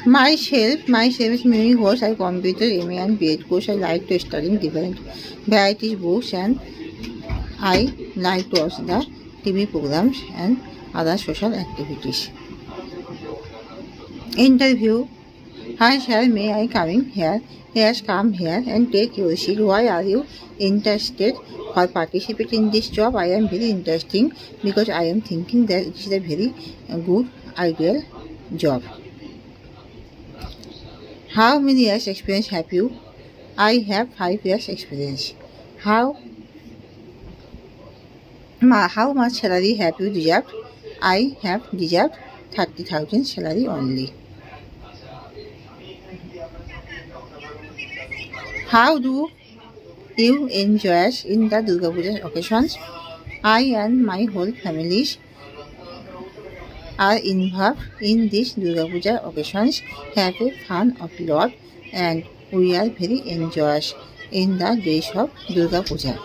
Myself is many course. I computer, MA and BEd course. I like to study different varieties books and I like to watch the TV programs and other social activities. Interview. Hi sir, may I come in here? Yes, come here and take your seat. Why are you interested for participating in this job? I am very interesting because I am thinking that it is a very good, ideal job. How many years experience have you? I have 5 years experience. How how much salary have you deserved? I have deserved 30,000 salary only. How do you enjoy in the Durga Puja occasions? I and my whole families are involved in these Durga Puja occasions, have a fun of lot and we are very enjoyous in the days of Durga Puja.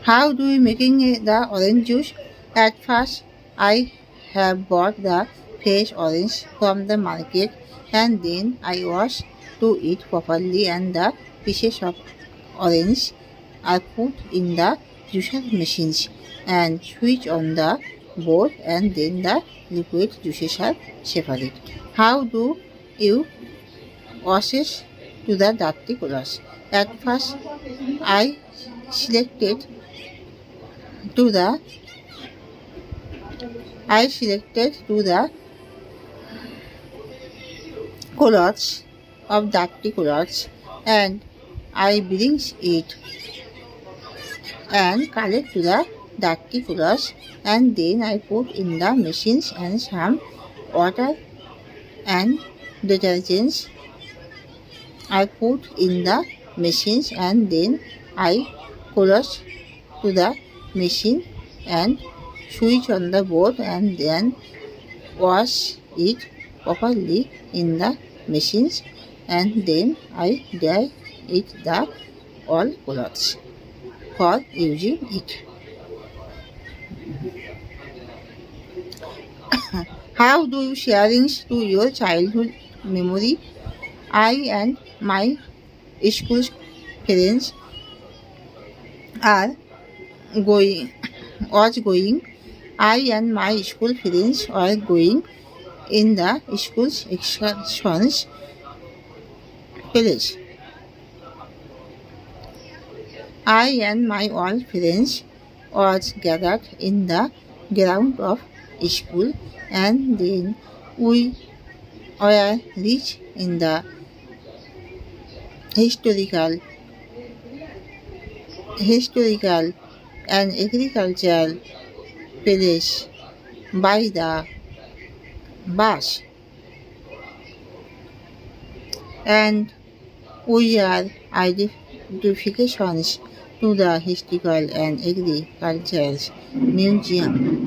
How do you making the orange juice? At first, I have bought the fresh orange from the market and then I wash to it properly and the pieces of orange are put in the juicer machines and switch on the board and then the liquid juices are separated. How do you wash it to the dirty colors? At first, I selected to the colors of dirty colors and I brings it and collect to the dirty colors and then I put in the machines and some water and detergents I put in the machines and then I colors to the machine and switch on the board and then wash it properly in the machines and then I dry it the all clothes for using it. How do you sharings to your childhood memory? I and my school friends are going I and my school friends are going in the school's excursions village. I and my all friends was gathered in the ground of school and then we were rich in the historical and agricultural village by the bus and we are identifications to the historical and agricultural museum.